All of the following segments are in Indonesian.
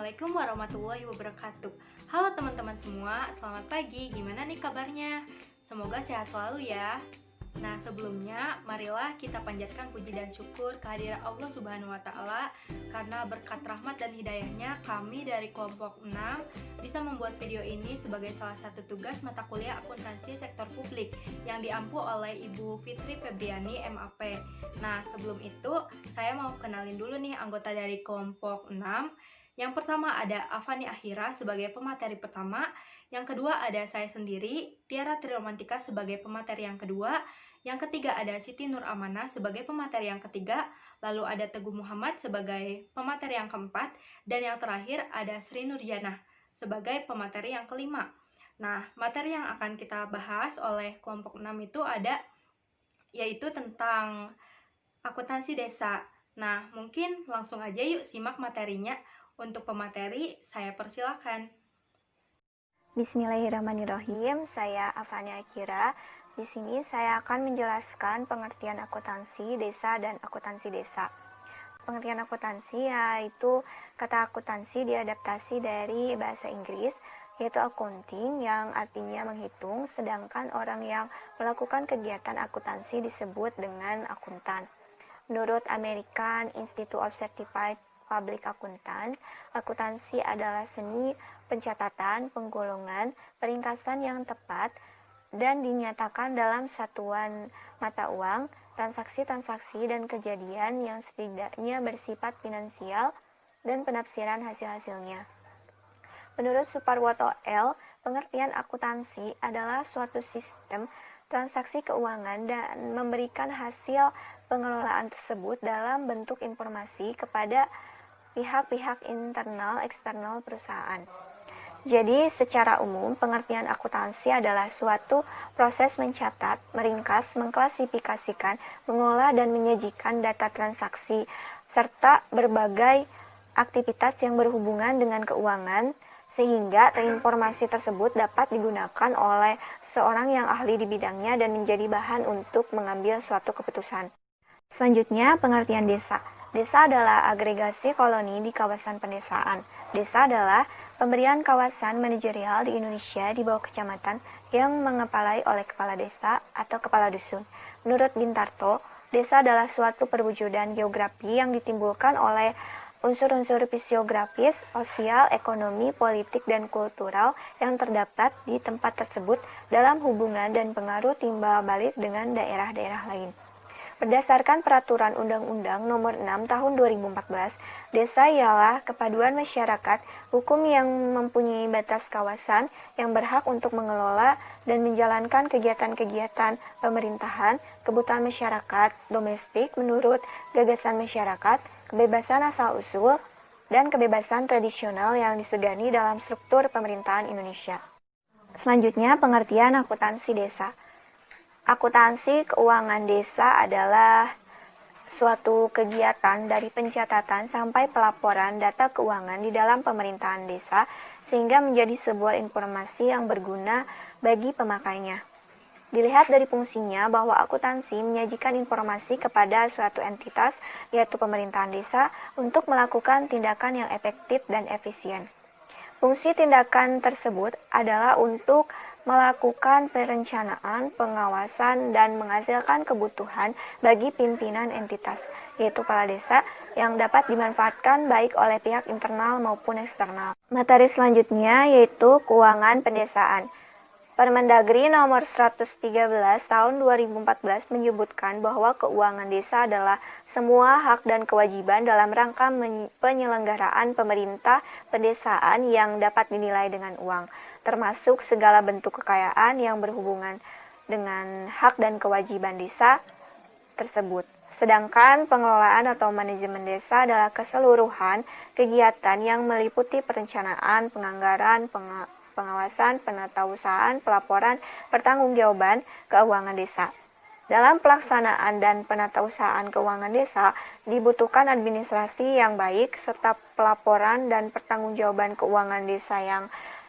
Assalamualaikum warahmatullahi wabarakatuh. Halo teman-teman semua, selamat pagi. Gimana nih kabarnya? Semoga sehat selalu ya. Nah, sebelumnya marilah kita panjatkan puji dan syukur kehadiran Allah Subhanahu wa taala karena berkat rahmat dan hidayahnya kami dari kelompok 6 bisa membuat video ini sebagai salah satu tugas mata kuliah akuntansi sektor publik yang diampu oleh Ibu Fitri Febriani MAP. Nah, sebelum itu saya mau kenalin dulu nih anggota dari kelompok 6. Yang pertama ada Avani Akhira sebagai pemateri pertama, yang kedua ada saya sendiri, Tiara Triromantika sebagai pemateri yang kedua, yang ketiga ada Siti Nur Amanah sebagai pemateri yang ketiga, lalu ada Teguh Muhammad sebagai pemateri yang keempat, dan yang terakhir ada Sri Nurjana sebagai pemateri yang kelima. Nah, materi yang akan kita bahas oleh kelompok 6 itu ada yaitu tentang akuntansi desa. Nah, mungkin langsung aja yuk simak materinya. Untuk pemateri, saya persilakan. Bismillahirrahmanirrahim, saya Avani Akira. Di sini saya akan menjelaskan pengertian akuntansi desa dan akuntansi desa. Pengertian akuntansi yaitu kata akuntansi diadaptasi dari bahasa Inggris, yaitu accounting yang artinya menghitung, sedangkan orang yang melakukan kegiatan akuntansi disebut dengan akuntan. Menurut American Institute of Certified Public Accountant, akuntansi adalah seni pencatatan, penggolongan, peringkasan yang tepat, dan dinyatakan dalam satuan mata uang, transaksi-transaksi dan kejadian yang setidaknya bersifat finansial, dan penafsiran hasil-hasilnya. Menurut Suparwoto L., pengertian akuntansi adalah suatu sistem transaksi keuangan dan memberikan hasil pengelolaan tersebut dalam bentuk informasi kepada pihak-pihak internal eksternal perusahaan. Jadi, secara umum, pengertian akuntansi adalah suatu proses mencatat, meringkas, mengklasifikasikan, mengolah, dan menyajikan data transaksi, serta berbagai aktivitas yang berhubungan dengan keuangan, sehingga informasi tersebut dapat digunakan oleh seorang yang ahli di bidangnya dan menjadi bahan untuk mengambil suatu keputusan. Selanjutnya, pengertian desa. Desa adalah agregasi koloni di kawasan pedesaan. Desa adalah pemberian kawasan manajerial di Indonesia di bawah kecamatan yang mengepalai oleh kepala desa atau kepala dusun. Menurut Bintarto, desa adalah suatu perwujudan geografi yang ditimbulkan oleh unsur-unsur fisiografis, sosial, ekonomi, politik, dan kultural yang terdapat di tempat tersebut dalam hubungan dan pengaruh timbal balik dengan daerah-daerah lain. Berdasarkan Peraturan Undang-Undang Nomor 6 Tahun 2014, desa ialah kepaduan masyarakat hukum yang mempunyai batas kawasan yang berhak untuk mengelola dan menjalankan kegiatan-kegiatan pemerintahan, kebutuhan masyarakat domestik menurut gagasan masyarakat, kebebasan asal-usul, dan kebebasan tradisional yang disegani dalam struktur pemerintahan Indonesia. Selanjutnya, pengertian akuntansi desa. Akuntansi keuangan desa adalah suatu kegiatan dari pencatatan sampai pelaporan data keuangan di dalam pemerintahan desa sehingga menjadi sebuah informasi yang berguna bagi pemakainya. Dilihat dari fungsinya bahwa akuntansi menyajikan informasi kepada suatu entitas, yaitu pemerintahan desa, untuk melakukan tindakan yang efektif dan efisien. Fungsi tindakan tersebut adalah untuk melakukan perencanaan, pengawasan, dan menghasilkan kebutuhan bagi pimpinan entitas, yaitu kepala desa, yang dapat dimanfaatkan baik oleh pihak internal maupun eksternal. Materi selanjutnya yaitu keuangan pedesaan. Permendagri nomor 113 tahun 2014 menyebutkan bahwa keuangan desa adalah semua hak dan kewajiban dalam rangka penyelenggaraan pemerintah pedesaan yang dapat dinilai dengan uang, termasuk segala bentuk kekayaan yang berhubungan dengan hak dan kewajiban desa tersebut. Sedangkan pengelolaan atau manajemen desa adalah keseluruhan kegiatan yang meliputi perencanaan, penganggaran, pengawasan, penatausahaan, pelaporan, pertanggungjawaban keuangan desa. Dalam pelaksanaan dan penatausahaan keuangan desa, dibutuhkan administrasi yang baik serta pelaporan dan pertanggungjawaban keuangan desa yang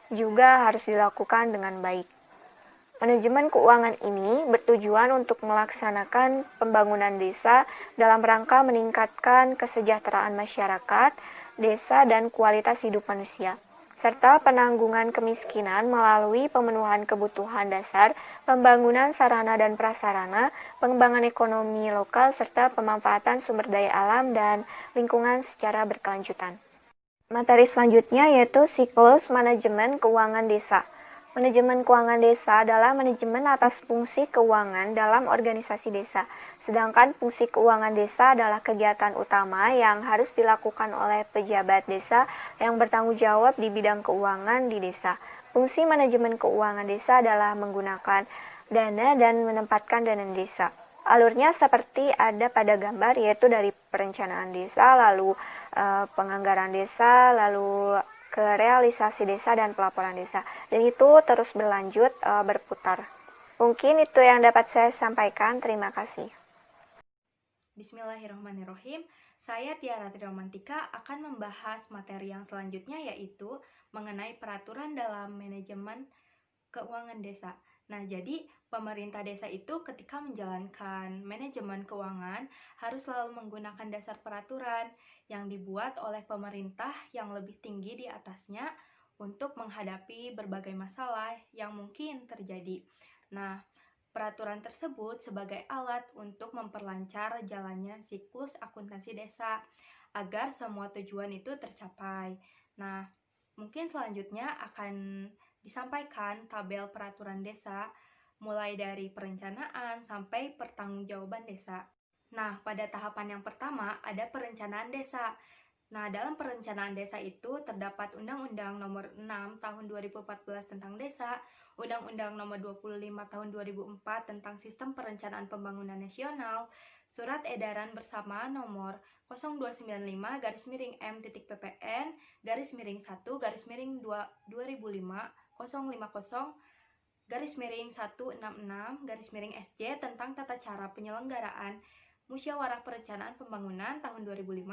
juga harus dilakukan dengan baik. Manajemen keuangan ini bertujuan untuk melaksanakan pembangunan desa dalam rangka meningkatkan kesejahteraan masyarakat, desa, dan kualitas hidup manusia, serta penanggungan kemiskinan melalui pemenuhan kebutuhan dasar, pembangunan sarana dan prasarana, pengembangan ekonomi lokal, serta pemanfaatan sumber daya alam dan lingkungan secara berkelanjutan. Materi selanjutnya yaitu siklus manajemen keuangan desa. Manajemen keuangan desa adalah manajemen atas fungsi keuangan dalam organisasi desa. Sedangkan fungsi keuangan desa adalah kegiatan utama yang harus dilakukan oleh pejabat desa yang bertanggung jawab di bidang keuangan di desa. Fungsi manajemen keuangan desa adalah menggunakan dana dan menempatkan dana desa. Alurnya seperti ada pada gambar, yaitu dari perencanaan desa, lalu penganggaran desa, lalu ke realisasi desa dan pelaporan desa. Dan itu terus berlanjut berputar. Mungkin itu yang dapat saya sampaikan. Terima kasih. Bismillahirrahmanirrahim. Saya Tiara Triromantika akan membahas materi yang selanjutnya, yaitu mengenai peraturan dalam manajemen keuangan desa. Nah, jadi pemerintah desa itu ketika menjalankan manajemen keuangan harus selalu menggunakan dasar peraturan yang dibuat oleh pemerintah yang lebih tinggi di atasnya untuk menghadapi berbagai masalah yang mungkin terjadi. Nah, peraturan tersebut sebagai alat untuk memperlancar jalannya siklus akuntansi desa agar semua tujuan itu tercapai. Nah, mungkin selanjutnya akan disampaikan tabel peraturan desa mulai dari perencanaan sampai pertanggungjawaban desa. Nah, pada tahapan yang pertama ada perencanaan desa. Nah, dalam perencanaan desa itu terdapat Undang-Undang Nomor 6 Tahun 2014 tentang Desa, Undang-Undang Nomor 25 Tahun 2004 tentang Sistem Perencanaan Pembangunan Nasional, Surat Edaran Bersama Nomor 0295-M.PPN /2005-050-166-SJ tentang tata cara penyelenggaraan Musyawarah Perencanaan Pembangunan tahun 2005.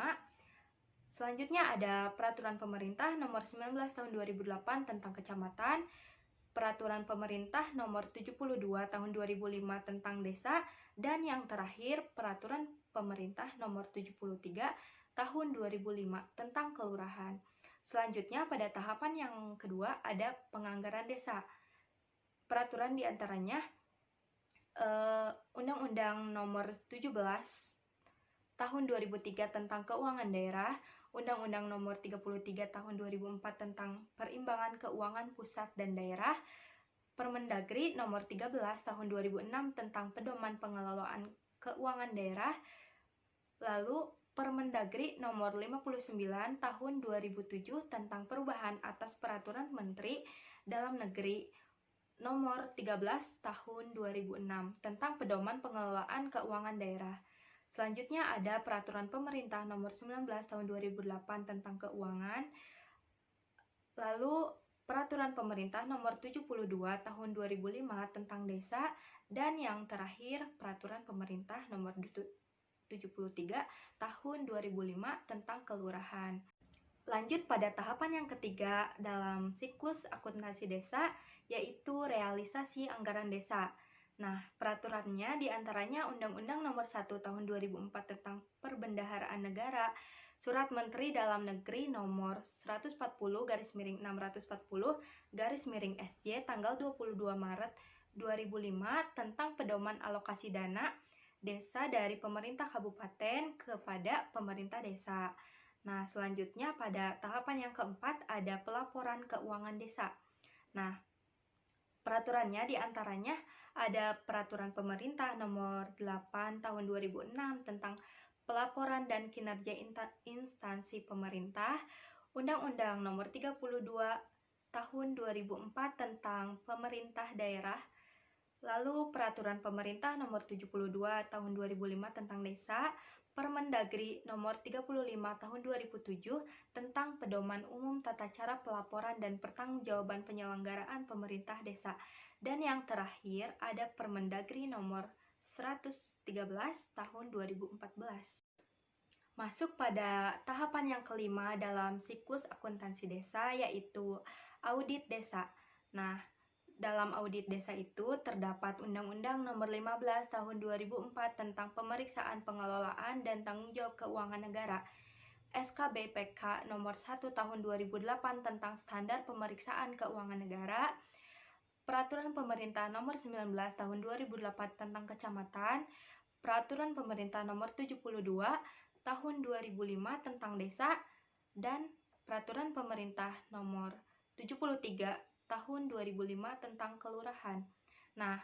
Selanjutnya ada Peraturan Pemerintah Nomor 19 Tahun 2008 tentang Kecamatan, Peraturan Pemerintah Nomor 72 Tahun 2005 tentang Desa, dan yang terakhir Peraturan Pemerintah Nomor 73 Tahun 2005 tentang Kelurahan. Selanjutnya pada tahapan yang kedua ada penganggaran desa. Peraturan diantaranya Undang-Undang Nomor 17 Tahun 2003 tentang Keuangan Daerah, Undang-Undang Nomor 33 Tahun 2004 tentang Perimbangan Keuangan Pusat dan Daerah, Permendagri Nomor 13 Tahun 2006 tentang Pedoman Pengelolaan Keuangan Daerah, lalu Permendagri Nomor 59 Tahun 2007 tentang Perubahan atas Peraturan Menteri Dalam Negeri Nomor 13 Tahun 2006 tentang Pedoman Pengelolaan Keuangan Daerah. Selanjutnya ada Peraturan Pemerintah Nomor 19 Tahun 2008 tentang Keuangan, lalu Peraturan Pemerintah Nomor 72 Tahun 2005 tentang Desa, dan yang terakhir Peraturan Pemerintah Nomor 73 Tahun 2005 tentang Kelurahan. Lanjut pada tahapan yang ketiga dalam siklus akuntansi desa, yaitu realisasi anggaran desa. Nah, peraturannya diantaranya Undang-Undang Nomor 1 Tahun 2004 tentang Perbendaharaan Negara, Surat Menteri Dalam Negeri Nomor 140/640/SJ tanggal 22 Maret 2005 tentang pedoman alokasi dana desa dari pemerintah kabupaten kepada pemerintah desa. Nah, selanjutnya pada tahapan yang keempat ada pelaporan keuangan desa. Nah, peraturannya diantaranya ada Peraturan Pemerintah Nomor 8 Tahun 2006 tentang pelaporan dan kinerja instansi pemerintah, Undang-Undang Nomor 32 Tahun 2004 tentang pemerintah daerah, lalu Peraturan Pemerintah Nomor 72 Tahun 2005 tentang desa, Permendagri Nomor 35 Tahun 2007 tentang Pedoman Umum Tata Cara Pelaporan dan Pertanggungjawaban Penyelenggaraan Pemerintah Desa, dan yang terakhir ada Permendagri Nomor 113 Tahun 2014. Masuk pada tahapan yang kelima dalam siklus akuntansi desa, yaitu audit desa. Nah, Dalam audit desa itu terdapat Undang-Undang Nomor 15 Tahun 2004 tentang Pemeriksaan Pengelolaan dan Tanggung Jawab Keuangan Negara, SKBPK Nomor 1 Tahun 2008 tentang Standar Pemeriksaan Keuangan Negara, Peraturan Pemerintah Nomor 19 Tahun 2008 tentang Kecamatan, Peraturan Pemerintah Nomor 72 Tahun 2005 tentang Desa, dan Peraturan Pemerintah Nomor 73 Tahun 2005 tentang Kelurahan. Nah,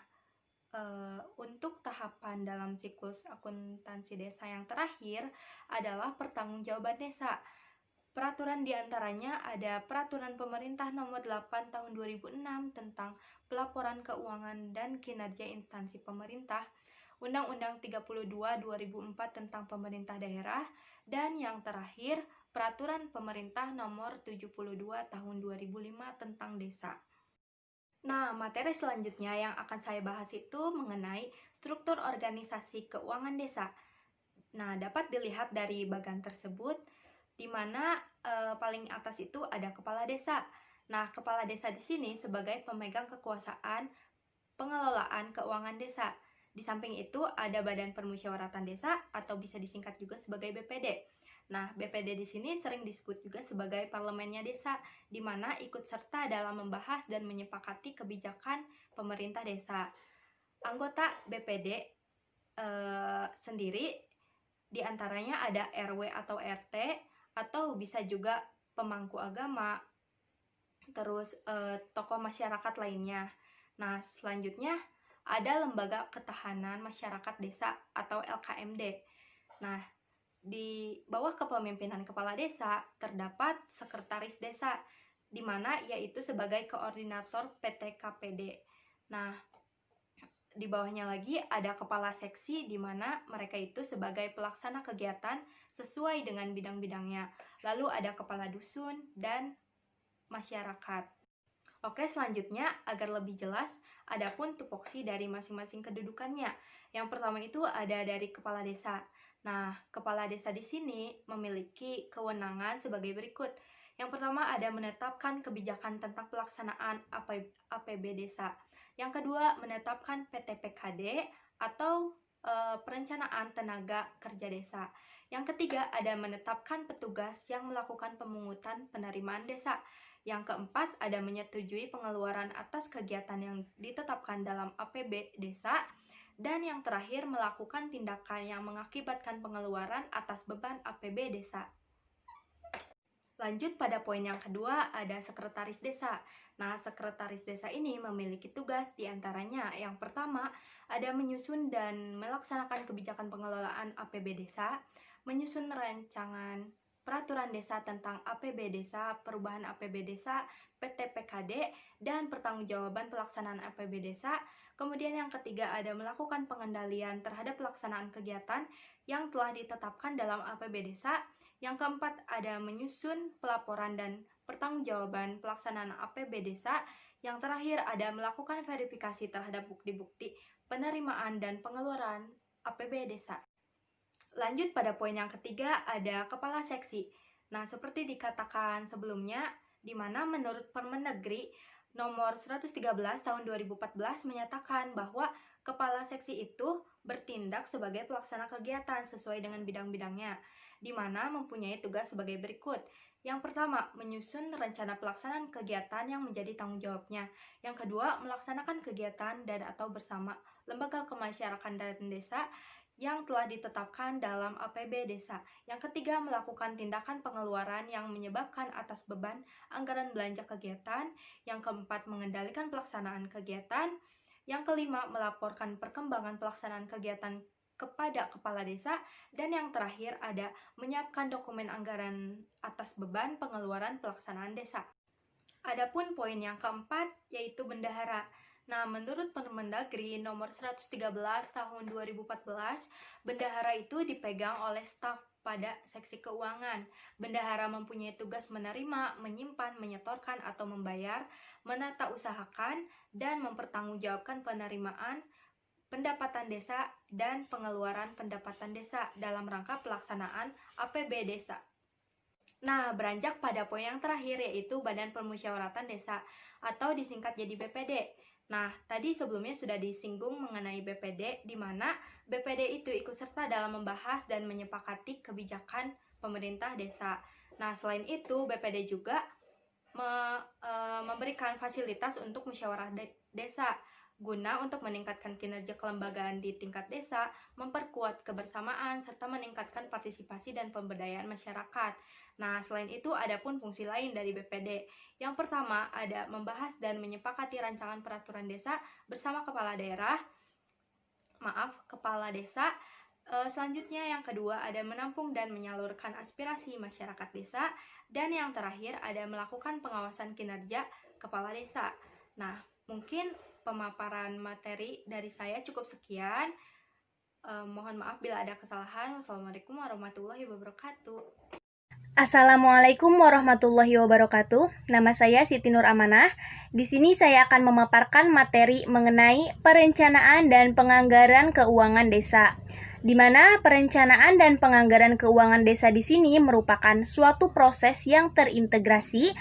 untuk tahapan dalam siklus akuntansi desa yang terakhir adalah pertanggungjawaban desa. Peraturan diantaranya ada Peraturan Pemerintah Nomor 8 Tahun 2006 tentang Pelaporan Keuangan dan Kinerja Instansi Pemerintah, Undang-Undang 32 2004 tentang Pemerintah Daerah, dan yang terakhir Peraturan Pemerintah Nomor 72 Tahun 2005 tentang Desa. Nah, materi selanjutnya yang akan saya bahas itu mengenai struktur organisasi keuangan desa. Nah, dapat dilihat dari bagan tersebut, di mana paling atas itu ada kepala desa. Nah, kepala desa di sini sebagai pemegang kekuasaan pengelolaan keuangan desa. Di samping itu ada Badan Permusyawaratan Desa atau bisa disingkat juga sebagai BPD. Nah, BPD di sini sering disebut juga sebagai parlemennya desa, di mana ikut serta dalam membahas dan menyepakati kebijakan pemerintah desa. Anggota BPD sendiri diantaranya ada RW atau RT, atau bisa juga pemangku agama, terus tokoh masyarakat lainnya. Nah, selanjutnya ada Lembaga Ketahanan Masyarakat Desa atau LKMD. Nah, di bawah kepemimpinan kepala desa terdapat sekretaris desa, di mana yaitu sebagai koordinator PTKPD. Nah, di bawahnya lagi ada kepala seksi, di mana mereka itu sebagai pelaksana kegiatan sesuai dengan bidang-bidangnya. Lalu ada kepala dusun dan masyarakat. Oke, selanjutnya agar lebih jelas, adapun tupoksi dari masing-masing kedudukannya. Yang pertama itu ada dari kepala desa. Nah, kepala desa di sini memiliki kewenangan sebagai berikut. Yang pertama ada menetapkan kebijakan tentang pelaksanaan APB desa. Yang kedua, menetapkan PTPKD atau perencanaan tenaga kerja desa. Yang ketiga, ada menetapkan petugas yang melakukan pemungutan penerimaan desa. Yang keempat, ada menyetujui pengeluaran atas kegiatan yang ditetapkan dalam APB desa. Dan yang terakhir, melakukan tindakan yang mengakibatkan pengeluaran atas beban APB desa. Lanjut pada poin yang kedua, ada sekretaris desa. Nah, sekretaris desa ini memiliki tugas diantaranya yang pertama, ada menyusun dan melaksanakan kebijakan pengelolaan APB desa, menyusun rancangan peraturan desa tentang APB desa, perubahan APB desa, PTPKD, dan pertanggungjawaban pelaksanaan APB desa. Kemudian yang ketiga ada melakukan pengendalian terhadap pelaksanaan kegiatan yang telah ditetapkan dalam APB desa. Yang keempat ada menyusun pelaporan dan pertanggungjawaban pelaksanaan APB desa. Yang terakhir ada melakukan verifikasi terhadap bukti-bukti penerimaan dan pengeluaran APB desa. Lanjut pada poin yang ketiga, ada kepala seksi. Nah, seperti dikatakan sebelumnya, di mana menurut Permendagri nomor 113 tahun 2014 menyatakan bahwa kepala seksi itu bertindak sebagai pelaksana kegiatan sesuai dengan bidang-bidangnya, di mana mempunyai tugas sebagai berikut. Yang pertama, menyusun rencana pelaksanaan kegiatan yang menjadi tanggung jawabnya. Yang kedua, melaksanakan kegiatan dan atau bersama lembaga kemasyarakatan desa yang telah ditetapkan dalam APB desa. Yang ketiga, melakukan tindakan pengeluaran yang menyebabkan atas beban anggaran belanja kegiatan. Yang keempat, mengendalikan pelaksanaan kegiatan. Yang kelima, melaporkan perkembangan pelaksanaan kegiatan kepada kepala desa. Dan yang terakhir ada menyiapkan dokumen anggaran atas beban pengeluaran pelaksanaan desa. Adapun poin yang keempat yaitu bendahara. Nah, menurut Permendagri nomor 113 tahun 2014, bendahara itu dipegang oleh staf pada seksi keuangan. Bendahara mempunyai tugas menerima, menyimpan, menyetorkan atau membayar, menata usahakan, dan mempertanggungjawabkan penerimaan pendapatan desa dan pengeluaran pendapatan desa dalam rangka pelaksanaan APB desa. Nah, beranjak pada poin yang terakhir yaitu Badan Permusyawaratan Desa atau disingkat jadi BPD. Nah, tadi sebelumnya sudah disinggung mengenai BPD, di mana BPD itu ikut serta dalam membahas dan menyepakati kebijakan pemerintah desa. Nah, selain itu BPD juga memberikan fasilitas untuk musyawarah desa guna untuk meningkatkan kinerja kelembagaan di tingkat desa, memperkuat kebersamaan, serta meningkatkan partisipasi dan pemberdayaan masyarakat. Nah, selain itu ada pun fungsi lain dari BPD. Yang pertama ada membahas dan menyepakati rancangan peraturan desa bersama kepala desa. Selanjutnya yang kedua ada menampung dan menyalurkan aspirasi masyarakat desa, dan yang terakhir ada melakukan pengawasan kinerja kepala desa. Nah, mungkin pemaparan materi dari saya cukup sekian. Mohon maaf bila ada kesalahan. Wassalamualaikum warahmatullahi wabarakatuh. Assalamualaikum warahmatullahi wabarakatuh. Nama saya Siti Nur Amanah. Di sini saya akan memaparkan materi mengenai perencanaan dan penganggaran keuangan desa. Di mana perencanaan dan penganggaran keuangan desa di sini merupakan suatu proses yang terintegrasi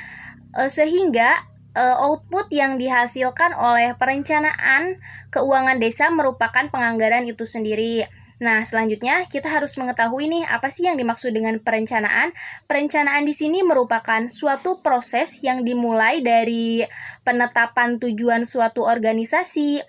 sehingga output yang dihasilkan oleh perencanaan keuangan desa merupakan penganggaran itu sendiri. Nah, selanjutnya kita harus mengetahui nih apa sih yang dimaksud dengan perencanaan. Perencanaan di sini merupakan suatu proses yang dimulai dari penetapan tujuan suatu organisasi,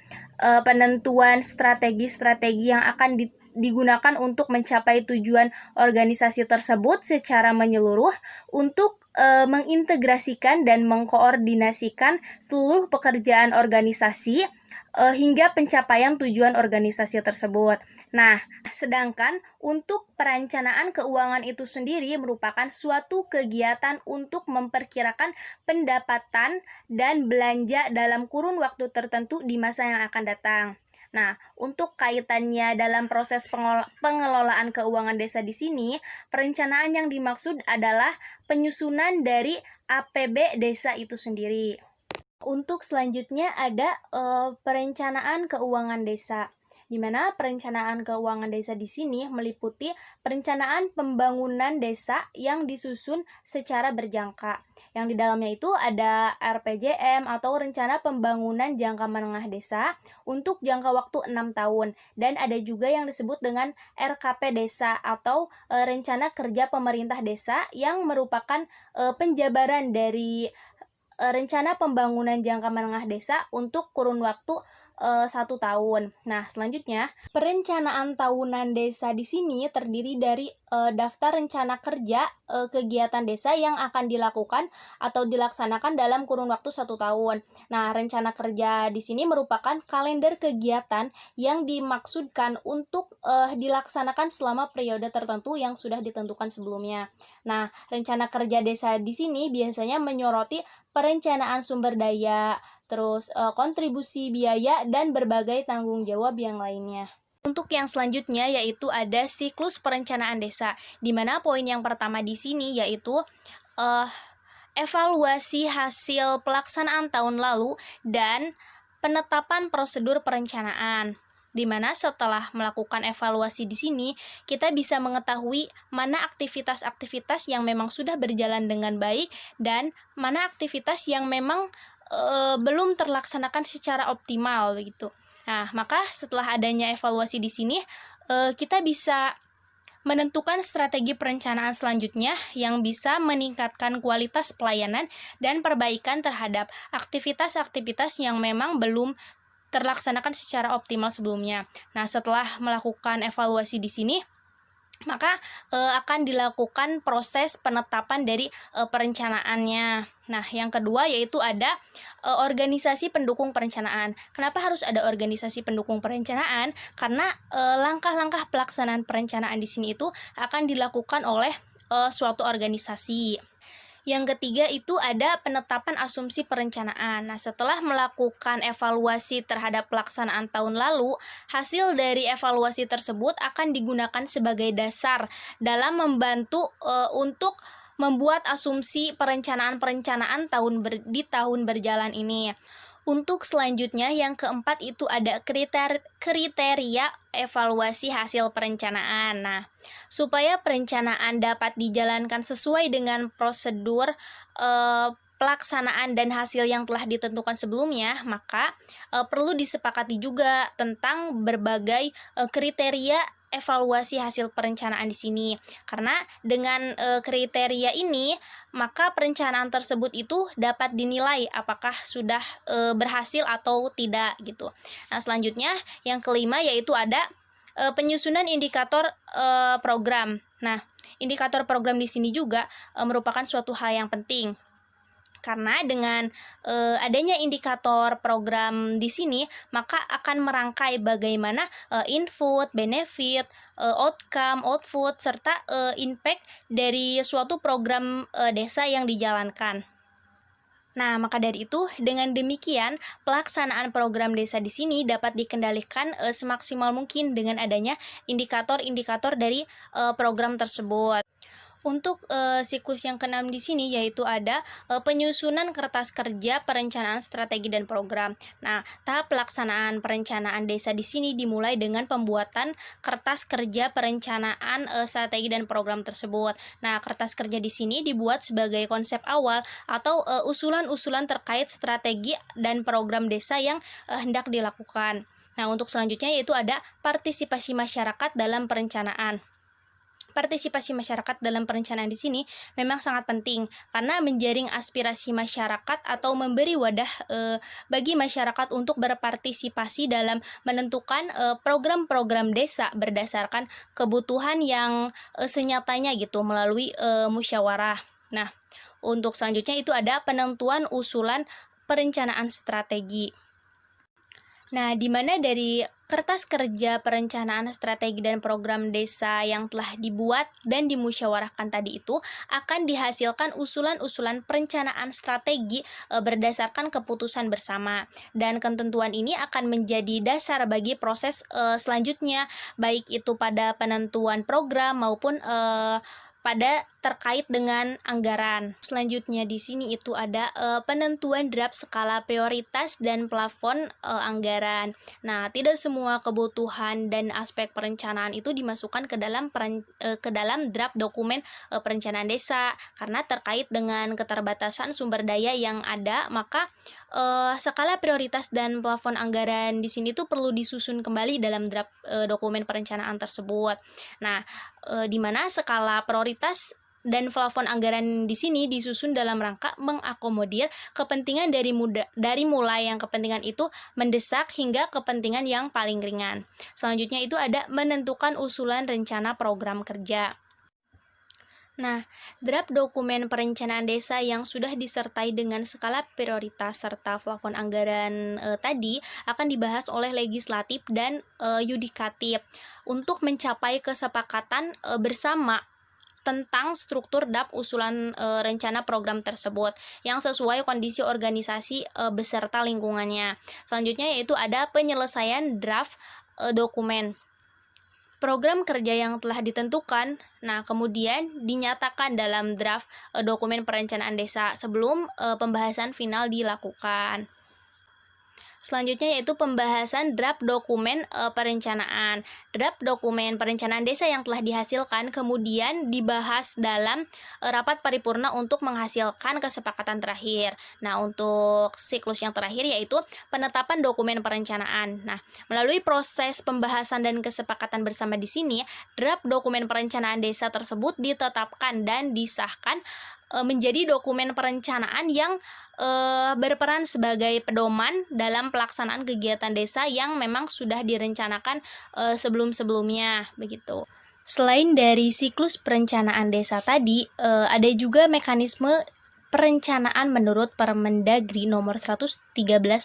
penentuan strategi-strategi yang akan digunakan untuk mencapai tujuan organisasi tersebut secara menyeluruh untuk mengintegrasikan dan mengkoordinasikan seluruh pekerjaan organisasi hingga pencapaian tujuan organisasi tersebut. Nah, sedangkan untuk perencanaan keuangan itu sendiri merupakan suatu kegiatan untuk memperkirakan pendapatan dan belanja dalam kurun waktu tertentu di masa yang akan datang. Nah, untuk kaitannya dalam proses pengelolaan keuangan desa di sini, perencanaan yang dimaksud adalah penyusunan dari APB desa itu sendiri. Untuk selanjutnya ada perencanaan keuangan desa, di mana perencanaan keuangan desa di sini meliputi perencanaan pembangunan desa yang disusun secara berjangka. Yang di dalamnya itu ada RPJM atau Rencana Pembangunan Jangka Menengah Desa untuk jangka waktu 6 tahun. Dan ada juga yang disebut dengan RKP Desa atau Rencana Kerja Pemerintah Desa yang merupakan penjabaran dari Rencana Pembangunan Jangka Menengah Desa untuk kurun waktu 1 tahun. Nah, selanjutnya perencanaan tahunan desa di sini terdiri dari daftar rencana kerja kegiatan desa yang akan dilakukan atau dilaksanakan dalam kurun waktu 1 tahun. Nah, rencana kerja di sini merupakan kalender kegiatan yang dimaksudkan untuk dilaksanakan selama periode tertentu yang sudah ditentukan sebelumnya. Nah, rencana kerja desa di sini biasanya menyoroti perencanaan sumber daya, terus kontribusi biaya, dan berbagai tanggung jawab yang lainnya. Untuk yang selanjutnya yaitu ada siklus perencanaan desa, di mana poin yang pertama di sini yaitu evaluasi hasil pelaksanaan tahun lalu dan penetapan prosedur perencanaan. Di mana setelah melakukan evaluasi di sini, kita bisa mengetahui mana aktivitas-aktivitas yang memang sudah berjalan dengan baik dan mana aktivitas yang memang belum terlaksanakan secara optimal begitu. Nah, maka setelah adanya evaluasi di sini, kita bisa menentukan strategi perencanaan selanjutnya yang bisa meningkatkan kualitas pelayanan dan perbaikan terhadap aktivitas-aktivitas yang memang belum terlaksanakan secara optimal sebelumnya. Nah, setelah melakukan evaluasi di sini, maka akan dilakukan proses penetapan dari perencanaannya. Nah, yang kedua yaitu ada organisasi pendukung perencanaan. Kenapa harus ada organisasi pendukung perencanaan? Karena langkah-langkah pelaksanaan perencanaan di sini itu akan dilakukan oleh suatu organisasi. Yang ketiga itu ada penetapan asumsi perencanaan. Nah, setelah melakukan evaluasi terhadap pelaksanaan tahun lalu, hasil dari evaluasi tersebut akan digunakan sebagai dasar dalam membantu untuk membuat asumsi perencanaan-perencanaan di tahun berjalan ini. Untuk selanjutnya yang keempat itu ada kriteria evaluasi hasil perencanaan. Nah, supaya perencanaan dapat dijalankan sesuai dengan prosedur pelaksanaan dan hasil yang telah ditentukan sebelumnya, maka perlu disepakati juga tentang berbagai kriteria evaluasi hasil perencanaan di sini. Karena dengan kriteria ini, maka perencanaan tersebut itu dapat dinilai apakah sudah berhasil atau tidak gitu. Nah, selanjutnya yang kelima yaitu ada penyusunan indikator program. Nah, indikator program di sini juga merupakan suatu hal yang penting. Karena dengan adanya indikator program di sini, maka akan merangkai bagaimana input, benefit, outcome, output, serta impact dari suatu program desa yang dijalankan. Nah, maka dari itu, dengan demikian, pelaksanaan program desa di sini dapat dikendalikan semaksimal mungkin dengan adanya indikator-indikator dari program tersebut. Untuk siklus yang keenam di sini yaitu ada penyusunan kertas kerja perencanaan strategi dan program. Nah, tahap pelaksanaan perencanaan desa di sini dimulai dengan pembuatan kertas kerja perencanaan strategi dan program tersebut. Nah, kertas kerja di sini dibuat sebagai konsep awal atau usulan-usulan terkait strategi dan program desa yang hendak dilakukan. Nah, untuk selanjutnya yaitu ada partisipasi masyarakat dalam perencanaan. Partisipasi masyarakat dalam perencanaan di sini memang sangat penting karena menjaring aspirasi masyarakat atau memberi wadah bagi masyarakat untuk berpartisipasi dalam menentukan program-program desa berdasarkan kebutuhan yang senyatanya gitu melalui musyawarah. Nah, untuk selanjutnya itu ada penentuan usulan perencanaan strategi. Nah, di mana dari kertas kerja perencanaan strategi dan program desa yang telah dibuat dan dimusyawarahkan tadi itu akan dihasilkan usulan-usulan perencanaan strategi berdasarkan keputusan bersama. Dan ketentuan ini akan menjadi dasar bagi proses selanjutnya, baik itu pada penentuan program maupun pada terkait dengan anggaran. Selanjutnya di sini itu ada penentuan draft skala prioritas dan plafon anggaran. Nah, tidak semua kebutuhan dan aspek perencanaan itu dimasukkan ke dalam draft dokumen perencanaan desa karena terkait dengan keterbatasan sumber daya yang ada, maka skala prioritas dan plafon anggaran di sini tuh perlu disusun kembali dalam draft dokumen perencanaan tersebut. Nah, di mana skala prioritas dan plafon anggaran di sini disusun dalam rangka mengakomodir kepentingan dari mulai yang kepentingan itu mendesak hingga kepentingan yang paling ringan. Selanjutnya itu ada menentukan usulan rencana program kerja. Nah, draft dokumen perencanaan desa yang sudah disertai dengan skala prioritas serta plafon anggaran tadi akan dibahas oleh legislatif dan yudikatif untuk mencapai kesepakatan bersama tentang struktur draft usulan rencana program tersebut yang sesuai kondisi organisasi beserta lingkungannya. Selanjutnya yaitu ada penyelesaian draft dokumen program kerja yang telah ditentukan. Nah, kemudian dinyatakan dalam draft dokumen perencanaan desa sebelum pembahasan final dilakukan. Selanjutnya yaitu pembahasan draft dokumen perencanaan. Draft dokumen perencanaan desa yang telah dihasilkan kemudian dibahas dalam rapat paripurna untuk menghasilkan kesepakatan terakhir. Nah, untuk siklus yang terakhir yaitu penetapan dokumen perencanaan. Nah, melalui proses pembahasan dan kesepakatan bersama di sini, draft dokumen perencanaan desa tersebut ditetapkan dan disahkan menjadi dokumen perencanaan yang berperan sebagai pedoman dalam pelaksanaan kegiatan desa yang memang sudah direncanakan sebelum-sebelumnya begitu. Selain dari siklus perencanaan desa tadi, ada juga mekanisme perencanaan menurut Permendagri nomor 113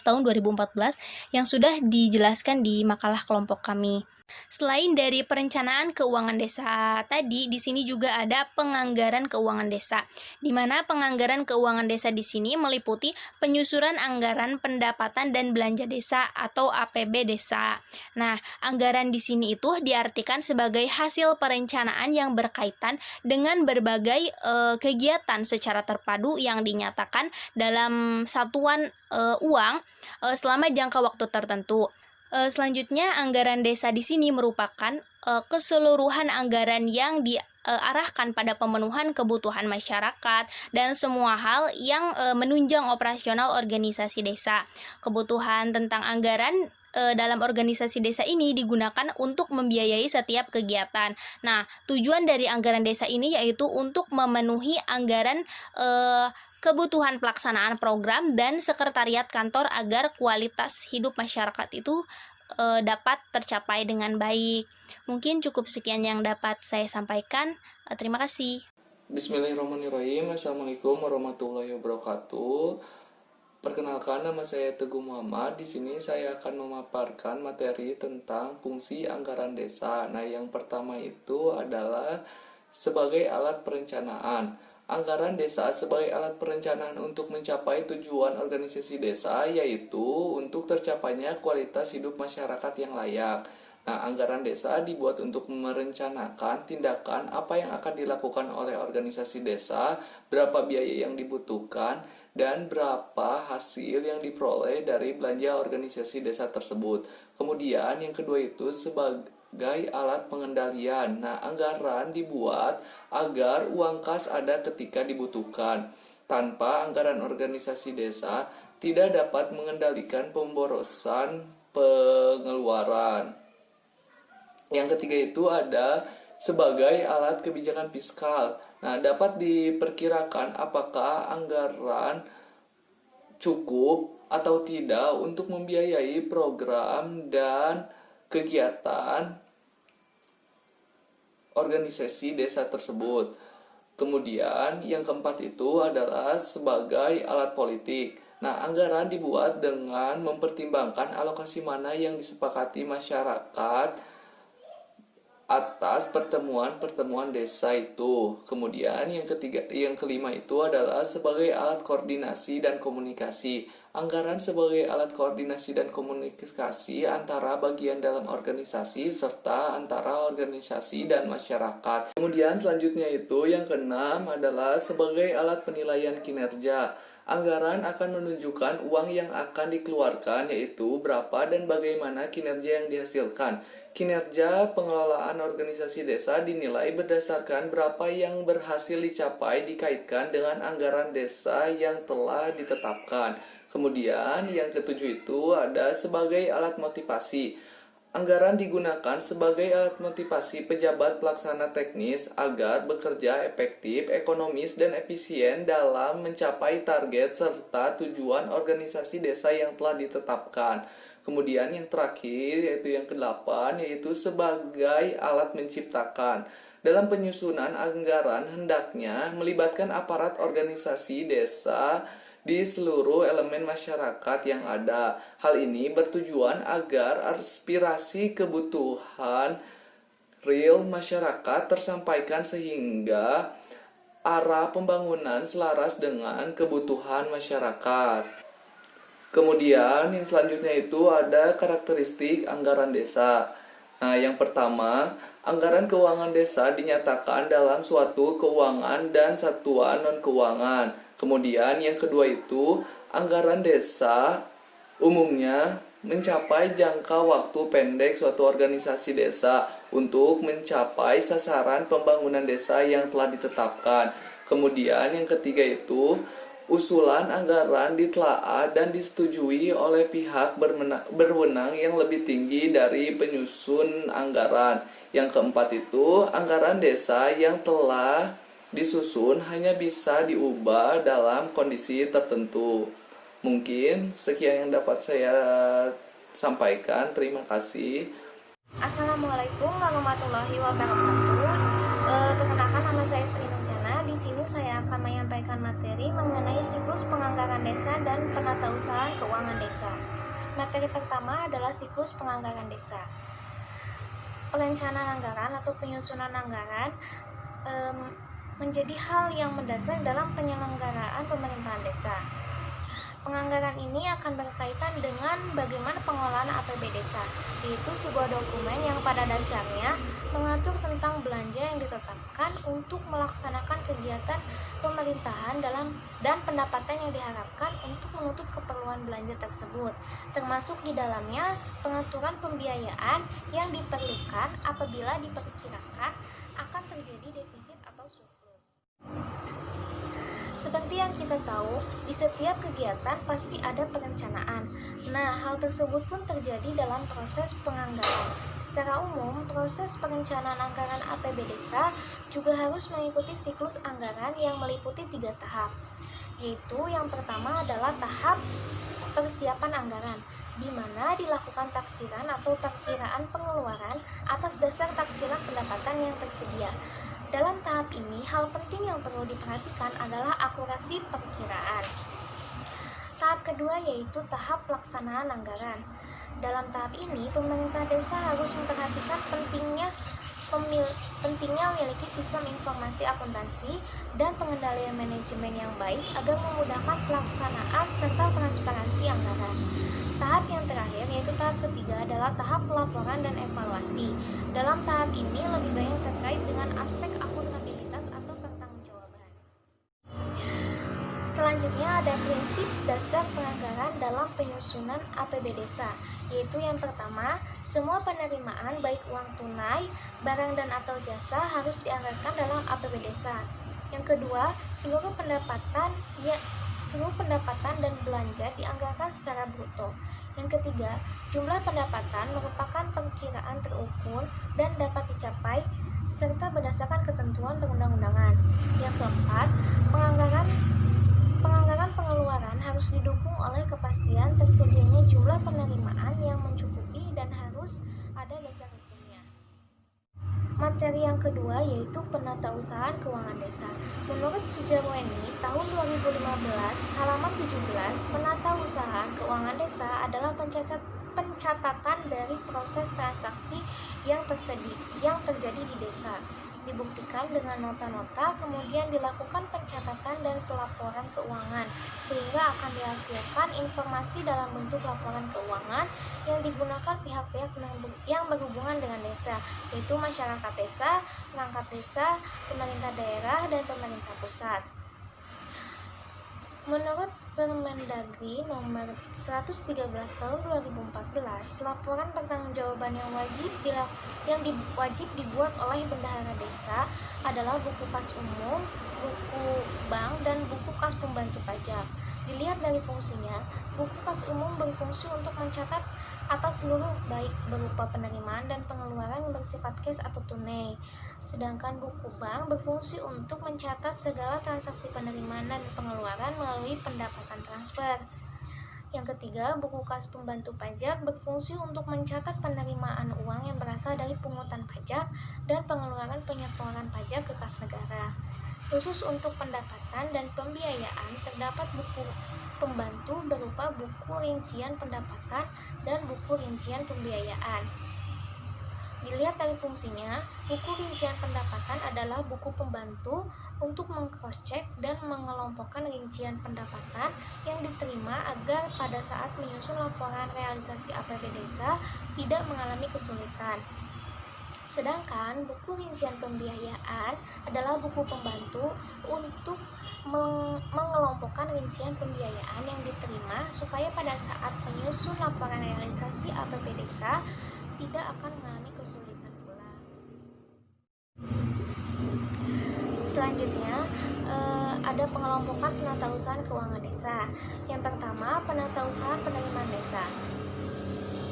tahun 2014 yang sudah dijelaskan di makalah kelompok kami. Selain dari perencanaan keuangan desa tadi, di sini juga ada penganggaran keuangan desa, di mana penganggaran keuangan desa di sini meliputi penyusuran anggaran pendapatan dan belanja desa atau APB desa. Nah, anggaran di sini itu diartikan sebagai hasil perencanaan yang berkaitan dengan berbagai kegiatan secara terpadu yang dinyatakan dalam satuan uang selama jangka waktu tertentu. Selanjutnya, anggaran desa di sini merupakan keseluruhan anggaran yang diarahkan pada pemenuhan kebutuhan masyarakat dan semua hal yang menunjang operasional organisasi desa. Kebutuhan tentang anggaran dalam organisasi desa ini digunakan untuk membiayai setiap kegiatan. Nah, tujuan dari anggaran desa ini yaitu untuk memenuhi anggaran kebutuhan pelaksanaan program dan sekretariat kantor agar kualitas hidup masyarakat itu dapat tercapai dengan baik. Mungkin cukup sekian yang dapat saya sampaikan. Terima kasih. Bismillahirrahmanirrahim. Assalamualaikum warahmatullahi wabarakatuh. Perkenalkan, nama saya Teguh Muhammad. Di sini saya akan memaparkan materi tentang fungsi anggaran desa. Nah, yang pertama itu adalah sebagai alat perencanaan. Anggaran desa sebagai alat perencanaan untuk mencapai tujuan organisasi desa, yaitu untuk tercapainya kualitas hidup masyarakat yang layak. Nah, anggaran desa dibuat untuk merencanakan tindakan apa yang akan dilakukan oleh organisasi desa, berapa biaya yang dibutuhkan, dan berapa hasil yang diperoleh dari belanja organisasi desa tersebut. Kemudian yang kedua itu sebagai alat pengendalian. Nah, anggaran dibuat agar uang kas ada ketika dibutuhkan. Tanpa anggaran organisasi desa, tidak dapat mengendalikan pemborosan pengeluaran. Yang ketiga itu ada sebagai alat kebijakan fiskal. Nah, dapat diperkirakan apakah anggaran cukup atau tidak untuk membiayai program dan kegiatan organisasi desa tersebut. Kemudian yang keempat itu adalah sebagai alat politik. Nah, anggaran dibuat dengan mempertimbangkan alokasi mana yang disepakati masyarakat atas pertemuan-pertemuan desa itu. Kemudian yang kelima itu adalah sebagai alat koordinasi dan komunikasi. Anggaran sebagai alat koordinasi dan komunikasi antara bagian dalam organisasi serta antara organisasi dan masyarakat. Kemudian selanjutnya itu yang keenam adalah sebagai alat penilaian kinerja. Anggaran akan menunjukkan uang yang akan dikeluarkan, yaitu berapa dan bagaimana kinerja yang dihasilkan. Kinerja pengelolaan organisasi desa dinilai berdasarkan berapa yang berhasil dicapai dikaitkan dengan anggaran desa yang telah ditetapkan. Kemudian yang ketujuh itu ada sebagai alat motivasi. Anggaran digunakan sebagai alat motivasi pejabat pelaksana teknis agar bekerja efektif, ekonomis, dan efisien dalam mencapai target serta tujuan organisasi desa yang telah ditetapkan. Kemudian yang terakhir yaitu yang ke-8 yaitu sebagai alat menciptakan. Dalam penyusunan anggaran hendaknya melibatkan aparat organisasi desa di seluruh elemen masyarakat yang ada. Hal ini bertujuan agar aspirasi kebutuhan real masyarakat tersampaikan sehingga arah pembangunan selaras dengan kebutuhan masyarakat. Kemudian yang selanjutnya itu ada karakteristik anggaran desa. Nah, yang pertama, anggaran keuangan desa dinyatakan dalam suatu keuangan dan satuan non-keuangan. Kemudian yang kedua itu, anggaran desa umumnya mencapai jangka waktu pendek suatu organisasi desa untuk mencapai sasaran pembangunan desa yang telah ditetapkan. Kemudian yang ketiga itu, usulan anggaran ditelaah dan disetujui oleh pihak berwenang yang lebih tinggi dari penyusun anggaran. Yang keempat itu, anggaran desa yang telah disusun hanya bisa diubah dalam kondisi tertentu. Mungkin sekian yang dapat saya sampaikan. Terima kasih. Assalamualaikum warahmatullahi wabarakatuh. Perkenalkan, nama saya Sri Nurjana. Di sini saya akan menyampaikan materi mengenai siklus penganggaran desa dan penatausahaan keuangan desa. Materi pertama adalah siklus penganggaran desa. perencanaan anggaran atau penyusunan anggaran menjadi hal yang mendasar dalam penyelenggaraan pemerintahan desa. Penganggaran ini akan berkaitan dengan bagaimana pengelolaan APB desa, yaitu sebuah dokumen yang pada dasarnya mengatur tentang belanja yang ditetapkan untuk melaksanakan kegiatan pemerintahan dan pendapatan yang diharapkan untuk menutup keperluan belanja tersebut, termasuk di dalamnya pengaturan pembiayaan yang diperlukan apabila diperkirakan akan terjadi defisit atau surplus. Seperti yang kita tahu, di setiap kegiatan pasti ada perencanaan. Nah, hal tersebut pun terjadi dalam proses penganggaran. Secara umum, proses perencanaan anggaran APB desa juga harus mengikuti siklus anggaran yang meliputi 3 tahap, yaitu yang pertama adalah tahap persiapan anggaran, di mana dilakukan taksiran atau perkiraan pengeluaran atas dasar taksiran pendapatan yang tersedia. Dalam tahap ini, hal penting yang perlu diperhatikan adalah akurasi perkiraan. Tahap kedua yaitu tahap pelaksanaan anggaran. Dalam tahap ini, pemerintah desa harus memperhatikan pentingnya memiliki sistem informasi akuntansi dan pengendalian manajemen yang baik agar memudahkan pelaksanaan serta transparansi anggaran. Tahap yang terakhir yaitu tahap ketiga adalah tahap pelaporan dan evaluasi. Dalam tahap ini lebih banyak terkait dengan aspek akuntabilitas atau pertanggungjawaban. Selanjutnya ada prinsip dasar penganggaran dalam penyusunan APB desa, yaitu yang pertama, semua penerimaan baik uang tunai, barang dan atau jasa harus dianggarkan dalam APB desa. Yang kedua, seluruh pendapatan dan belanja dianggarkan secara bruto. Yang ketiga, jumlah pendapatan merupakan perkiraan terukur dan dapat dicapai serta berdasarkan ketentuan perundang-undangan. Yang keempat, penganggaran pengeluaran harus didukung oleh kepastian tersedianya jumlah penerimaan yang mencukupi dan harus ada dasar hukumnya. Materi yang kedua yaitu penatausahaan keuangan desa. Menurut Sujarweni tahun 2015 halaman 17, penatausahaan keuangan desa adalah pencatatan dari proses transaksi yang terjadi di desa. Dibuktikan dengan nota-nota, kemudian dilakukan pencatatan dan pelaporan keuangan, sehingga akan dihasilkan informasi dalam bentuk laporan keuangan yang digunakan pihak-pihak yang berhubungan dengan desa, yaitu masyarakat desa, perangkat desa, pemerintah daerah, dan pemerintah pusat. Menurut Permendagri nomor 113 tahun 2014, laporan pertanggungjawaban yang wajib dibuat oleh bendahara desa adalah buku kas umum, buku bank, dan buku kas pembantu pajak. Dilihat dari fungsinya, buku kas umum berfungsi untuk mencatat atas seluruh baik berupa penerimaan dan pengeluaran yang bersifat cash atau tunai. Sedangkan buku bank berfungsi untuk mencatat segala transaksi penerimaan dan pengeluaran melalui pendapatan transfer. Yang ketiga, buku kas pembantu pajak berfungsi untuk mencatat penerimaan uang yang berasal dari pungutan pajak dan pengeluaran penyetoran pajak ke kas negara. Khusus untuk pendapatan dan pembiayaan, terdapat buku pembantu berupa buku rincian pendapatan dan buku rincian pembiayaan. Dilihat dari fungsinya, buku rincian pendapatan adalah buku pembantu untuk meng-cross-check dan mengelompokkan rincian pendapatan yang diterima agar pada saat menyusun laporan realisasi APB desa tidak mengalami kesulitan. Sedangkan buku rincian pembiayaan adalah buku pembantu untuk mengelompokkan rincian pembiayaan yang diterima supaya pada saat menyusun laporan realisasi APB desa tidak akan mengalami kesulitan pula. Selanjutnya ada pengelompokan penatausahaan keuangan desa. Yang pertama, penatausahaan penerimaan desa.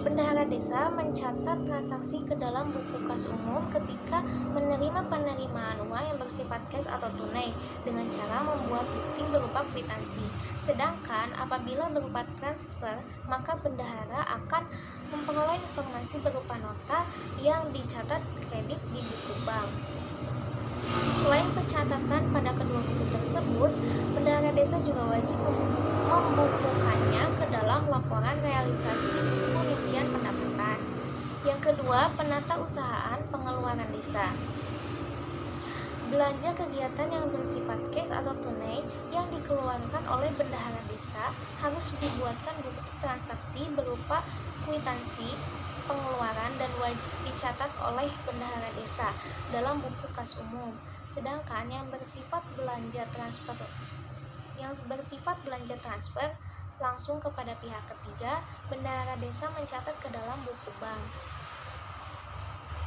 Bendahara desa mencatat transaksi ke dalam buku kas umum ketika menerima penerimaan uang yang bersifat cash atau tunai dengan cara membuat bukti berupa kwitansi. Sedangkan apabila berupa transfer, maka bendahara akan memperoleh informasi berupa nota yang dicatat kredit di buku bank. Selain pencatatan pada kedua buku tersebut, bendahara desa juga wajib membukukannya ke dalam laporan realisasi buku rincian pendapatan. Yang kedua, penata usahaan pengeluaran desa. Belanja kegiatan yang bersifat cash atau tunai yang dikeluarkan oleh bendahara desa harus dibuatkan buku transaksi berupa kwitansi pengeluaran dan wajib dicatat oleh bendahara desa dalam buku kas umum. Sedangkan yang bersifat belanja transfer langsung kepada pihak ketiga, bendahara desa mencatat ke dalam buku bank.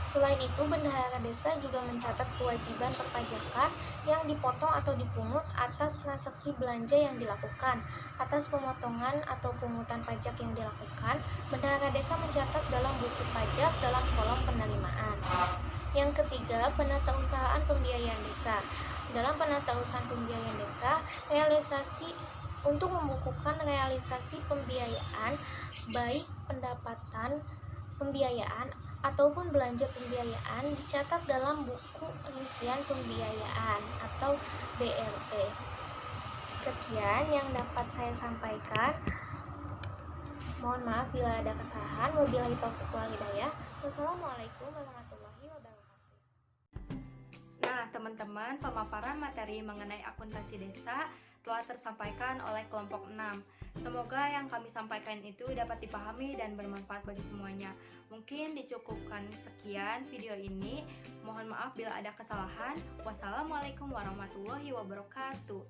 Selain itu, bendahara desa juga mencatat kewajiban perpajakan yang dipotong atau dipungut atas transaksi belanja yang dilakukan. Atas pemotongan atau pungutan pajak yang dilakukan, bendahara desa mencatat dalam buku pajak dalam kolom penerimaan. Yang ketiga, penatausahaan pembiayaan desa. Dalam penatausahaan pembiayaan desa, untuk membukukan realisasi pembiayaan, baik pendapatan pembiayaan ataupun belanja pembiayaan dicatat dalam buku rincian pembiayaan atau BRP. Sekian yang dapat saya sampaikan. Mohon maaf bila ada kesalahan. Wabillahi taufiq wal hidayah. Wassalamualaikum warahmatullahi wabarakatuh. Nah, teman-teman, pemaparan materi mengenai akuntansi desa telah tersampaikan oleh kelompok 6. Semoga yang kami sampaikan itu dapat dipahami dan bermanfaat bagi semuanya. Mungkin dicukupkan sekian video ini. Mohon maaf bila ada kesalahan. Wassalamualaikum warahmatullahi wabarakatuh.